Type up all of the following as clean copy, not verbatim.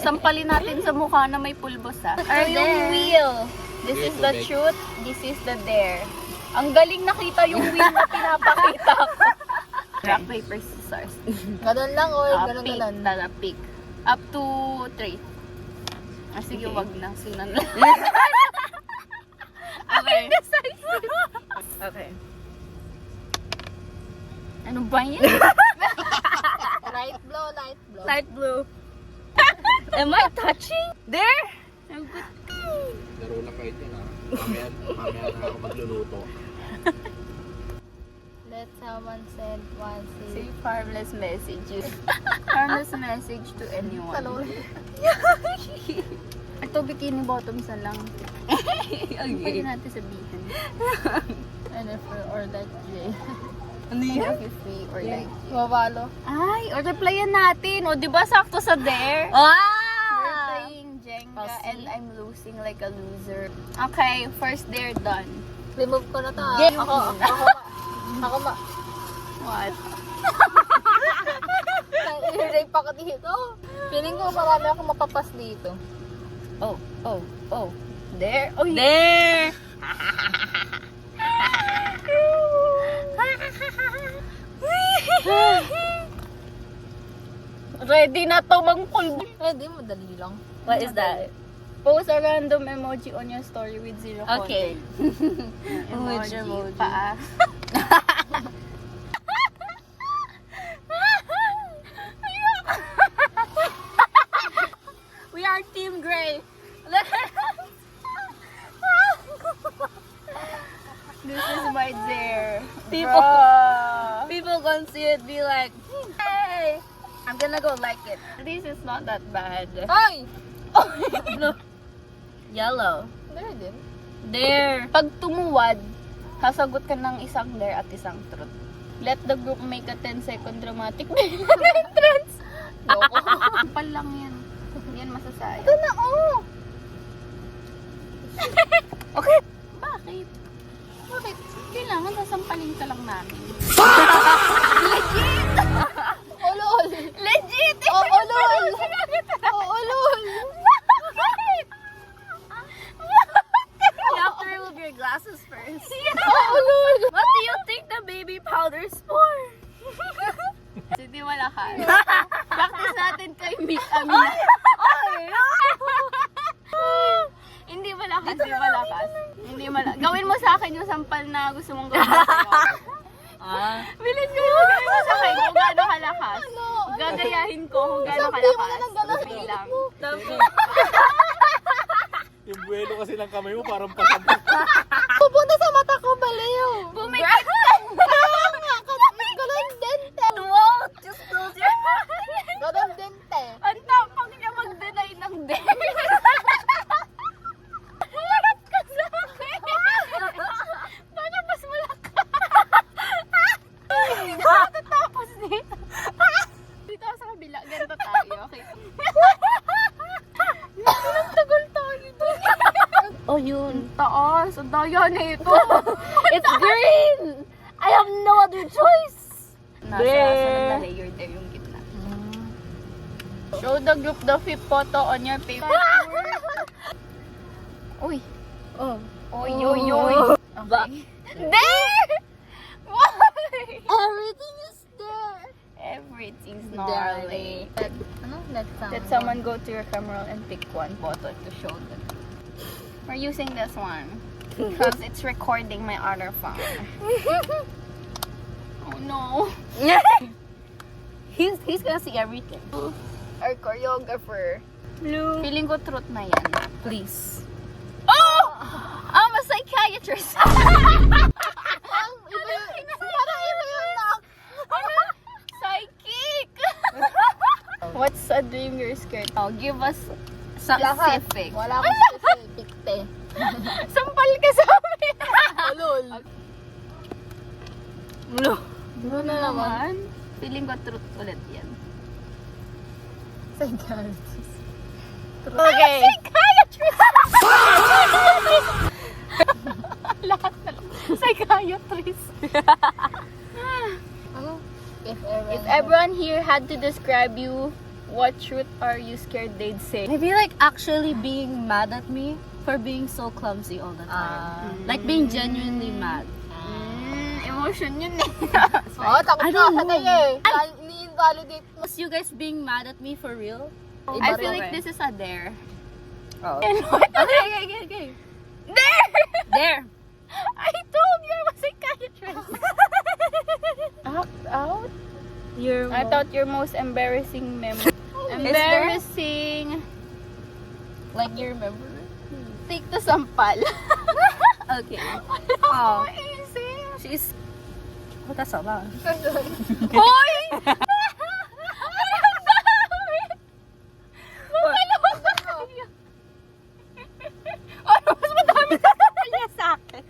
Sampalin natin sa mukha na may pulbos Are yung wheel. This is the truth. This is the dare. Ang galing nakita yung wheel na pinapakita ko. Rock, paper, scissors. Ganun lang or ganun. Pick. Up to 3. Sige, wag na. Sinan lang. Okay. Okay. Ano ba yan? Light blue, light blue. Light blue. Am I touching? There? I'm good. Laro lang kayo dyan ha. Mamaya na ako magluluto. Let someone send one Say harmless messages. Harmless message to anyone. Salon. Ito, bikini bottoms na lang. Pwede natin sabihin. Jennifer or that J. Ano yun? Free or like Mawalo. Ay, o replyan natin. O, di ba sakto sa dare? Ah! We're playing Jenga Kasi? and I'm losing like a loser. Okay, first dare done. Remove ko na to. Yeah. Ako ma. What? I-rape ako dito. Feeling ko marami ako mapapas dito. Oh. There. Oh, there. Ready na to magpulbo. Hindi, madali lang. What is that? Post a random emoji on your story with 0 Okay. content. Emoji. Paa. We are Team Gray. This is my dare. People can see it, be like, Hey! I'm gonna go like it. This is not that bad. Ay! No. Yellow. There din. Dare. Pag tumuwad, sasagot ka ng isang dare at isang truth. Let the group make a 10-second dramatic entrance. Loko. Sampal lang yan. Yan masasaya. Ito na, oh! Okay. Bakit? Bakit? Kailangan sasampalin ka lang namin. Ulol! Legit! Oh, ulol! Oh, ulol! You have to remove your glasses first. Oh, ulol! What do you think the baby powder's for? Hindi malakas. Practice natin kay Mick Amina. Hindi malakas, hindi malakas. Hindi malakas. Gawin mo sa akin yung sampal na gusto mong gawin sa'yo. Bilis ko yung gawin mo sa akin kung gaano kalakas. Gagayahin ko kung gaano kalakas. Okay lang. Yung buwelo kasi ng kamay mo parang patabot. Pupunta sa mata ko, baliw! Bumikit ka! Galon dente! Wow! Just close your eyes! Galon dente! Ang tapang niya mag-deny ng dare. Harap ka sa akin. Paano mas malakas? Hindi ako tatapos dito. Dito ako sa kabila. Ganito tayo. Okay. Nagtagal tayo dito. Oh, yun. Taas. Ang daya na ito. It's green! I have no other choice! Nasa sunod na layer there yung gitna. Show the group the fifth photo on your paper. Uy. Oh. Oy, oy, oy. Okay. There! Why? Everything is there! Everything's gnarly. Ano? Let someone go to your camera and pick one photo to show them. We're using this one because it's recording my other phone. Oh no. He's gonna see everything. Our choreographer. Blue. Feeling ko truth na yan. Please. Oh! I'm a psychiatrist. Psychic! What's a dream you're scared of? Give us specific. Wala akong specific, te. Sampal ka sa amin. Ulol. Blue na naman. Feeling ko truth ulit yan. Psychiatrist. Okay. Psychiatrist! Lahat na lang. Psychiatrist. Ano? If everyone here had to describe you What truth are you scared they'd say? Maybe like actually being mad at me for being so clumsy all the time. Like being genuinely mad. Emotion yun eh. Oh, takot I don't ka know. eh. Ni-invalidate mo. Was you guys being mad at me for real? I feel like this is a dare. Oh. And what? Okay. There! There. I told you I was a psychiatrist. Act out? I thought your most embarrassing memory. Embarrassing. Like you remember? Take the sampal. Okay. Oh. She's... What that's about? Hoy! Ano mas madami na sampal niya sa akin?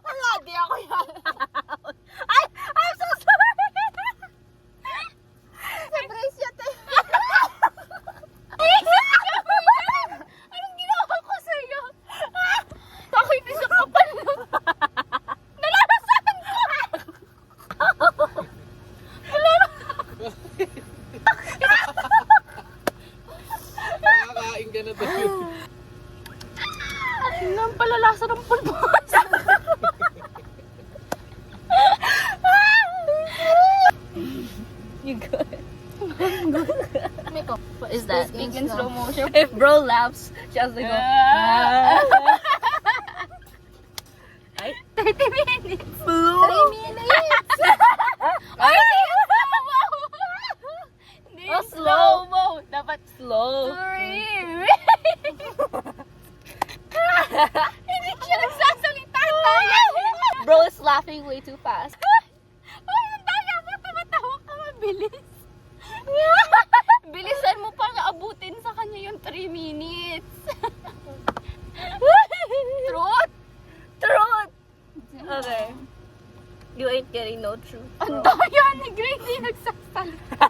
Wala, di ako yan. I'm so sorry! Sa brace yun eh. Anong ginawa ko sa'yo? Bakit isa ka pa nun? Nalalasan ko! Nakakain ka na tayo. Yun ang palalasa ng pulbos. You good? Miko. What is that? Speak in slow motion. If bro laughs, she has to go. Ay? 30 minutes. 3 minutes. Ay, hindi Oh, slow mo. Dapat Slow. Hindi siya nagsasalita tayo. Bro is laughing way too fast. Ay, ang daya mo. Tumatawa ka mabilis. Bilisan mo pa nga abutin sa kanya yung 3 minutes. Truth? Truth! Okay. You ain't getting no truth. Ang bro. daya ni Gray, hindi nagsasalita.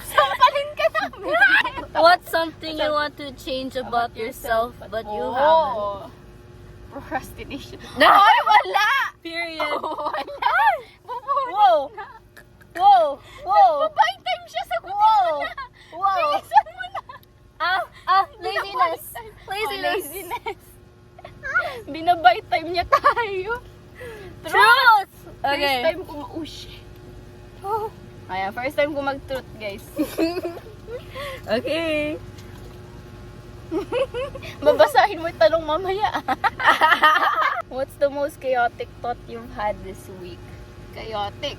Sampalin ka namin. What's something you want to change about yourself but you haven't? Oh. Procrastination. No! Ay, wala! Period. Wala! Bubunin Whoa! na. Whoa! Whoa! Babay time siya sa Whoa! na. Whoa! Bilisan mo na. Laziness. Laziness. Binabay time niya tayo. Truth! First Okay. time ko shit. Ayan, first time ko mag-truth, guys. Okay. Babasahin mo yung tanong mamaya. What's the most chaotic thought you've had this week? Chaotic.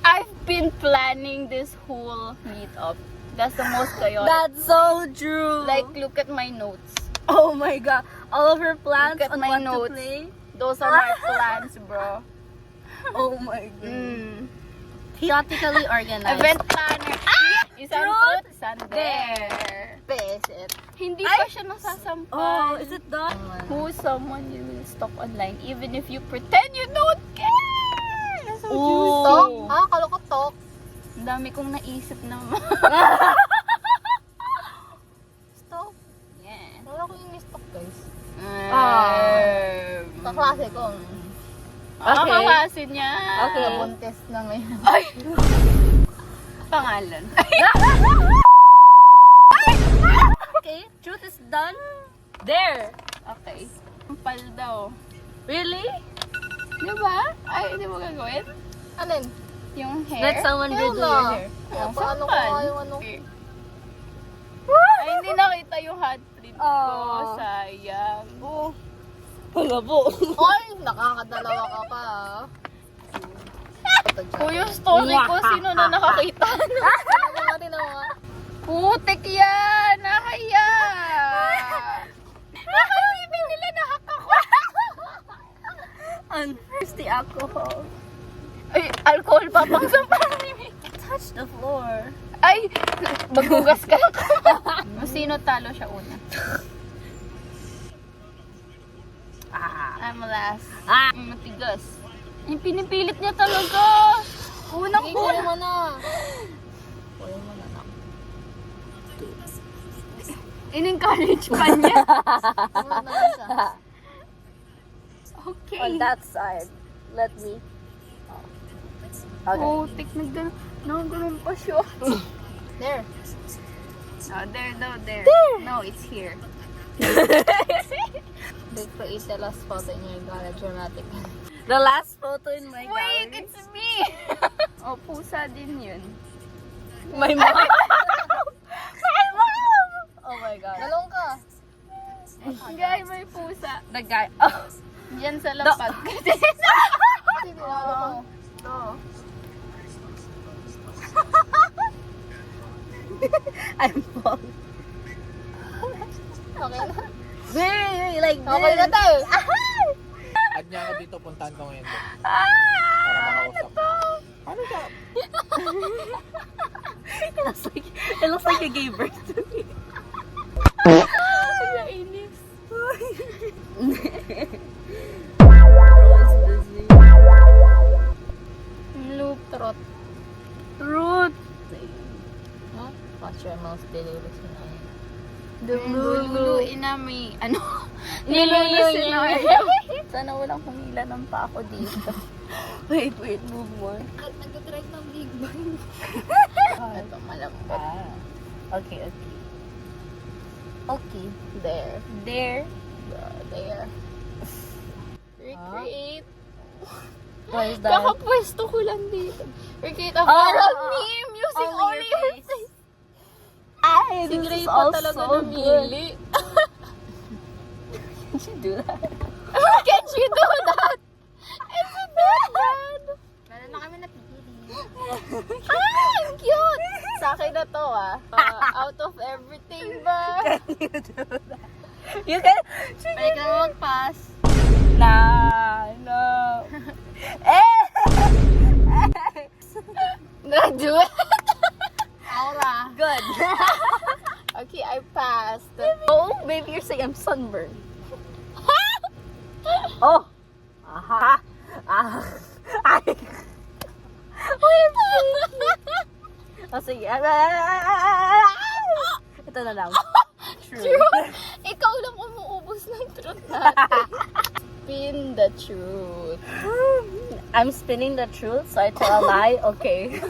I've been planning this whole meetup. That's the most chaotic. That's so true. Like, look at my notes. oh my god. All of her plans Look at on my what notes. to play. Those are my plans, bro. Oh my god. Mm. Chaotically organized. Event planner. Isang Truth? truth, isang dare. Beset. Hindi pa siya nasasampal. Oh, is it done? Who's someone you will stalk online even if you pretend you don't care? That's so juicy. Tok? Kalo ko tok. Ang dami kong naisip na. Stop. Yeah. Wala ko yung stop guys. Um, Kaklase ko. Ang kaklase niya. Okay. Buntes na ngayon. Ay! Pangalan. Okay, truth is done. There. Okay. Sampal daw. Really? Di ba? Ay, hindi mo gagawin? Alin? Yung hair? Let someone Kaya redo nga. your hair. Oh, Paano ko sampal. nga yung ano? Ay, hindi nakita yung handprint ko. Oh. Sayang. Wala po. Oy, nakakadalawa ka pa. Kuya, story ko. Sino na nakakita? Natin ako. Putik yan! Nakaya! Nakayipin nila nahak ako. Unthirsty alcohol. Ay, alcohol pa pang sampal ni Mickey. Touch the floor. Ay, maghugas ka lang. Sino talo siya una? I'm last. Matigas. Ay, pinipilit niya talaga. Unang Sige, kuya mo na. In-encourage pa niya. Ano naman siya? Okay. On that side. Let me. Okay. Oh, tik nagganun pa siya. There. Oh, there, no, there. No, it's here. They create the last photo in your gallery dramatic. The last photo in my Wait, gallery. it's me! Oh, pusa din yun. My mom. My mom! Oh my god. Dalong ka. Guy, may pusa. The guy. Oh. Diyan sa lapag. Oh. I'm falling. Okay na. Very like this. Okay na tayo. Add niya ako dito, puntahan ko ngayon. Ah! Para makausap. Ano siya? It looks like you gave birth to me. Nainis. Loop trot. Root. Huh? Watch your mouth, delirious na yun. Luluin na may, ano? Nilulu scenario. Sana walang humila ng pa ako dito. Wait, move more. At nag-try ng big bang. Ito, malambot. Ah. Okay. Okay. There. There. There. Recreate. What is that? Kakapwesto ko lang dito. Recreate a Oh, viral oh, meme using only only your your face. face. Ay, Si this Gray is pa all talaga so good. namili. Did you do that? Can't you do that? It's so bad. Meron na kami napili. Ah, ang cute! Sa akin na to out of everything ba? Can you do that? You can. Pwede ka naman mag-pass. Nah, no. Do it. Aura. Good. Okay, I passed. Oh, maybe you're saying I'm sunburned. Oh. Aha. Ah. Ay. Oh, sige. Ito na lang. Truth. Ikaw lang umuubos ng truth natin. Spin the truth. I'm spinning the truth, so I tell a lie. Okay.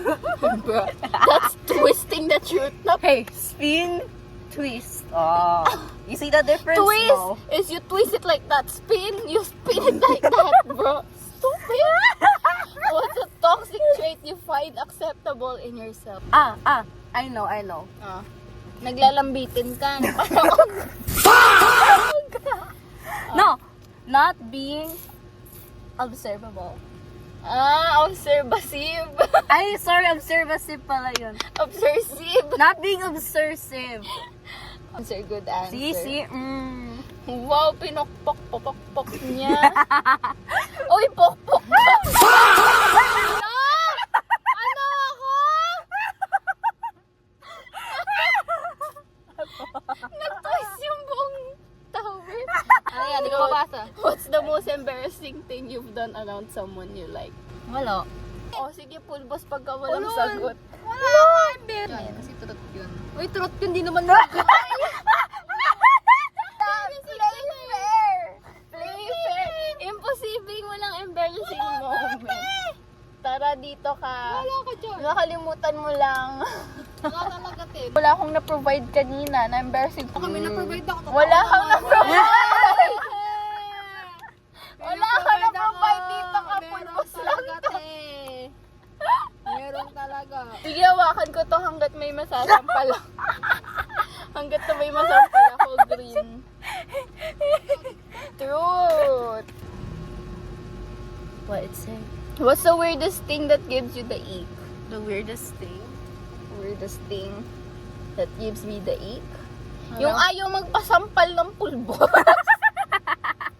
Bro, that's twisting the truth. Okay, spin, twist. Oh, you see the difference? Twist No? is you twist it like that. Spin, you spin it like that, bro. Stupid. What's a toxic trait you find acceptable in yourself? I know. Naglalambitin ka. No, not being observable. Observasive. Ay, sorry, observasive pala yun. Obsessive. Not being obsessive. Answer, good answer. See? Wow, pinokpok niya. Uy, pokpok ka! Ano ako? Nag-twist yung buong tower. Ano yan? Di ko mabasa. What's the most embarrassing thing you've done around someone you like? Wala. Oh, sige, pulbos pagka walang sagot. Wala ka, Ember. Yan, kasi truth yun. Uy, truth yun, di naman na. Play fair. Imposibleng walang embarrassing moment. Tara dito ka. Wala ka dyan. Nakalimutan mo lang. Wala talaga, Tim. Wala akong na-provide kanina na embarrassing. Kami na-provide ako. Wala kang na-provide. Wala kang na-provide dito ka. Pulbos lang to. Meron talaga. Sige, hawakan ko to hanggat may masasampal. Hanggat na may masampal ako, green. Truth. What it say? What's the weirdest thing that gives you the ick? The weirdest thing? Weirdest thing that gives me the ick? Yung ayaw magpasampal ng pulbo.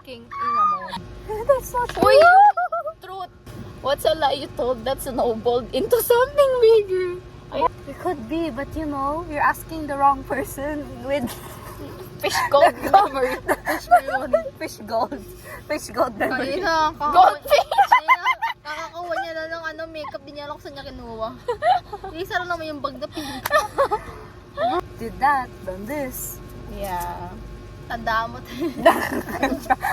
King, ina mo. That's not Uy! Truth. What's a lie you told that snowballed into something bigger? It could be, but you know, you're asking the wrong person with Fish gold memory. fish gold. Fish gold memory. Ayun na, Goldfish! kakakuha niya na ng makeup, di niya alam kung saan niya kinuha. Isa lang naman yung bag na pink. Did that, done this. Yeah. Tandaan mo tayo.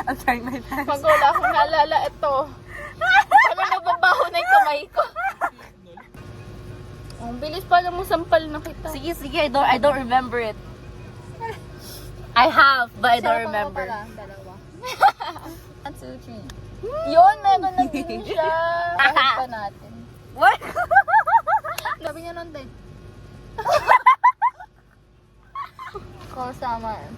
I'm trying my best. Pag wala akong naalala, ito. kamay ko. Ang bilis pa mo sampal na kita. Sige, I don't remember it. I have, but I don't remember. Dalawa. 1, 2, 3. Yun, meron na din siya. Kahit pa natin. What? Sabi niya nun, te. Call someone.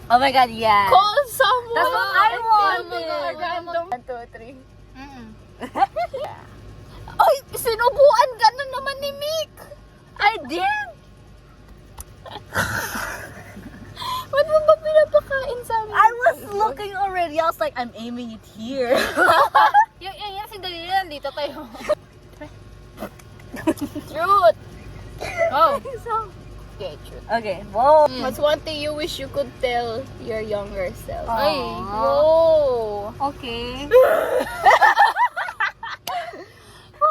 Oh my god, yeah. Call someone! That's what I wanted. Random. 1, 2, 3. Ay, sinubuan ka na naman ni Mick. I did. Ba't mo ba pinapakain sa amin? I was looking already. I was like, I'm aiming it here. Yung sandali yan, dito tayo. Truth! Oh. Okay, truth. Okay, whoa. What's one thing you wish you could tell your younger self? Ay, Aww. whoa. Okay.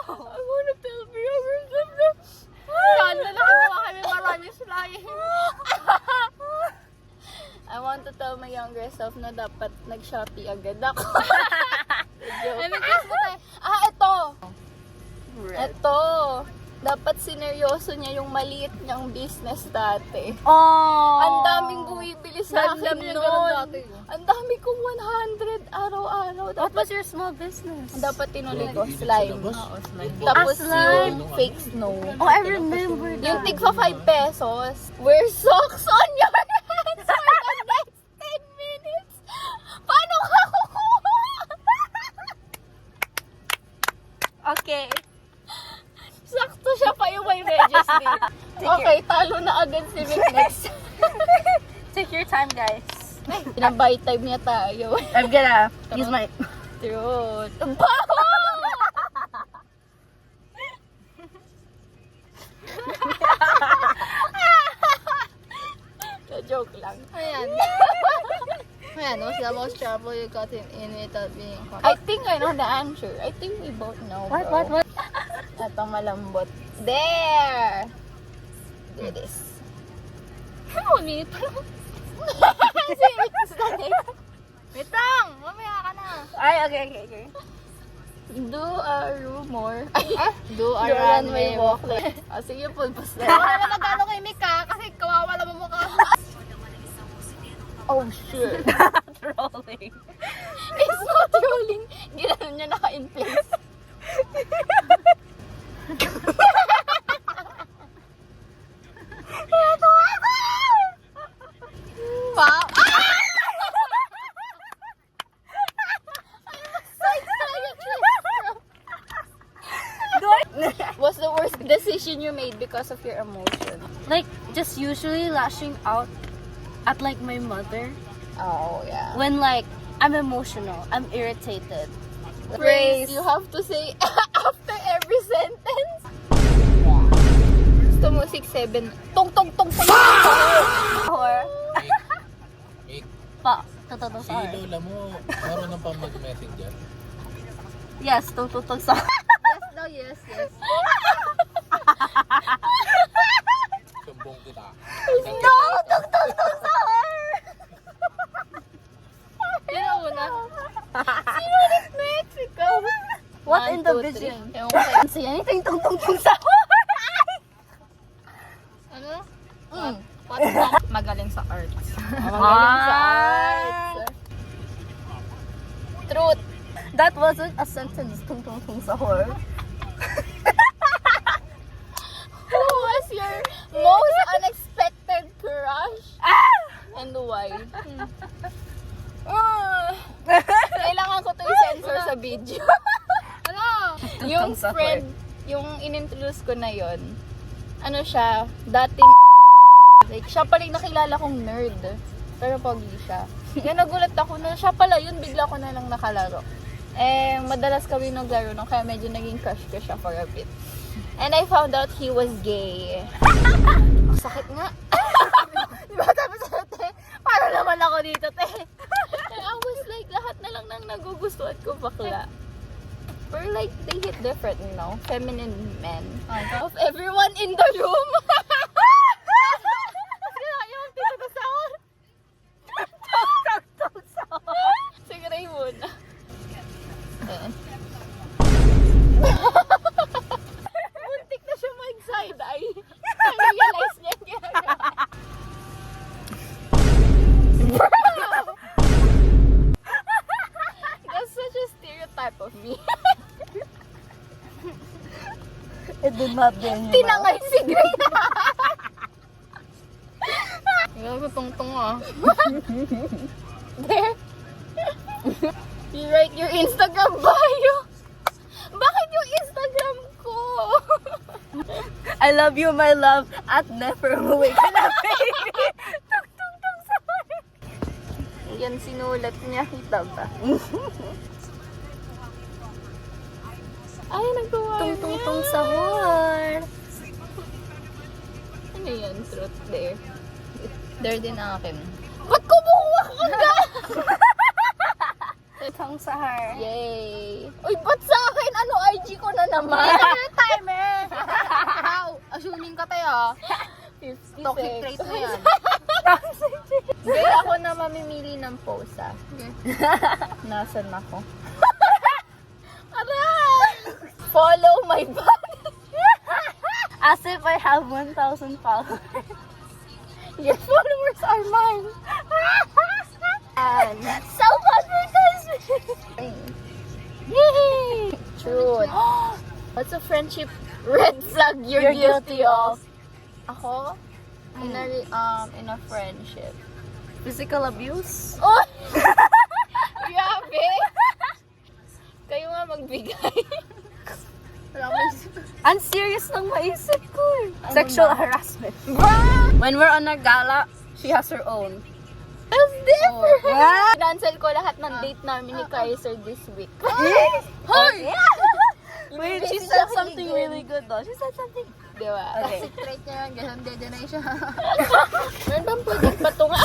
I wanna tell my younger self na sana nakagawa kami maraming flying. I want to tell my younger self na dapat nag-Shopee agad ako. Ito. Ito. Dapat sineryoso niya yung maliit niyang business dati. Oh. Ang daming bumibili sa akin Ganun dati. nun. Ang dami kong 100 araw-araw. What was your small business? Dapat tinuloy ko, Dito sa slime. labas. Tapos slime. yung fake snow. Oh, I remember that. Yung tigpa 5 pesos. Wear socks on your hands for the next 10 minutes. Paano ka kukuha? Okay. Sakto siya pa yung may medyas din. Okay, talo na agad si Vic next. Take your time, guys. Pinabay time niya tayo. I'm gonna use my... Truth. Joke lang. Ayan. Ayan, what's the most trouble you got in without being caught? I think I know the answer. I think we both know, bro. What? Ito malambot. There! Do this. Ulit. Wait lang, mamaya ka na. Ay, okay. Do a rumor. Do a Do a runway walk. walk. Sige, pulpas na. Wala na nagano kay Mika kasi kawawa naman mo ka. Oh, shit. Trolling. It's not trolling. Ginanon niya naka-in place. Wow. What's the worst decision you made because of your emotion? Like, just usually lashing out at like my mother Oh, yeah. when like I'm emotional, I'm irritated. Phrase you have to say after every sentence. Gusto mo 6, 7. Tong. Or, Mick, pa, totoo si sa Lola mo, marunong pa mag-messenger. Yes, totoo sa Yes. Sumbong kita. No! Tong sa her! Yun ang una. Mexico! What 1, in the 2, vision? 3. Ewan ko sa'yo. Say anything, tong sa Ano? Magaling sa arts. Magaling sa arts. Truth. That wasn't a sentence, tong sa whore. Who was your most unexpected crush? And why? Kailangan ko to i-censor sa video. Ano? Yung Sa friend, yung in-introduce ko na yon, ano siya, dating like, siya pala yung nakilala kong nerd. Pero pogi siya. Kaya nagulat ako na siya pala yun, bigla ko na lang nakalaro. Eh, madalas kami naglaro nung kaya medyo naging crush ko siya for a bit. And I found out he was gay. Ang sakit nga. Diba sabi sa te, paano naman ako dito, te? And I was like, lahat na lang nang nagugustuhan ko bakla. But like, they hit different, you know? Feminine men. Of everyone in the room. Yung tito na sahur. Sige, Ray muna. type of me. It did not bring you Tinangay si Green. Gago tong-tong ah. There. You write your Instagram bio. Bakit yung Instagram ko? I love you, my love, at never awake na baby. Tung tung tung sa Yan sinulat niya. Kita ba? Ay, nagkawa tung tung tung sa heart. Ano yan? Truth there. There din akin. Ba't kumukuha ka ka? Tung sa heart. Yay! Uy, ba't sa akin? Ano, IG ko na naman? Timer! How? Assuming ka tayo. 50 Toxic trait na yan. Gaya ako na mamimili ng post ah. Nasaan ako? Aray! Follow my body. As if I have 1,000 followers. Your followers are mine. Self-advertisement. Yay! Truth. What's a friendship red flag you're guilty of? Ako? In a friendship. Physical abuse? Oh! Grabe! Kayo nga magbigay. Wala ko Ang serious ng maisip ko eh. Sexual harassment. Bruh! When we're on a gala, she has her own. That's different! Yeah. Cancel ko lahat ng date namin ni Kaiser this week. Hoy! Wait, she Busy said siya something kiligin. really good though. She said something. Diba? Okay. Secret niya yan, ganun dedenay siya. Meron bang pwedeng patunga?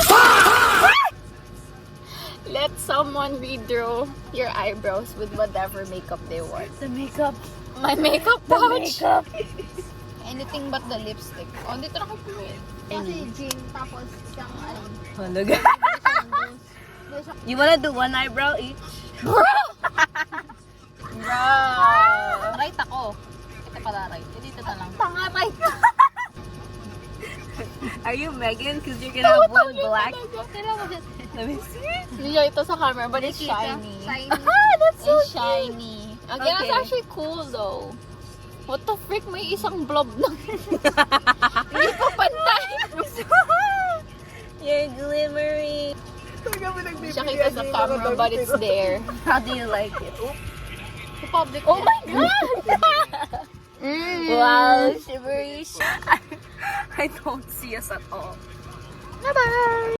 Let someone redraw your eyebrows with whatever makeup they want. The makeup. My makeup The pouch! makeup. Anything but the lipstick. Oh, dito na kayo puwin. Kasi Jing, tapos siyang Halaga. You wanna do one eyebrow each? Bro! Right ako. Ito pala right. Dito na lang. Tanga right. Are you Megan? Cause you're gonna have one black. Let me see. Hindi ito sa camera, but it's shiny. That's so It's shiny. Okay, Okay. that's actually cool though. What the frick? May isang blob na. Hindi pa pantay. You're glimmering. Siya kita sa camera, but it's there. How do you like it? Public. Oh my god! Wow, shivery. I don't see us at all. Bye-bye!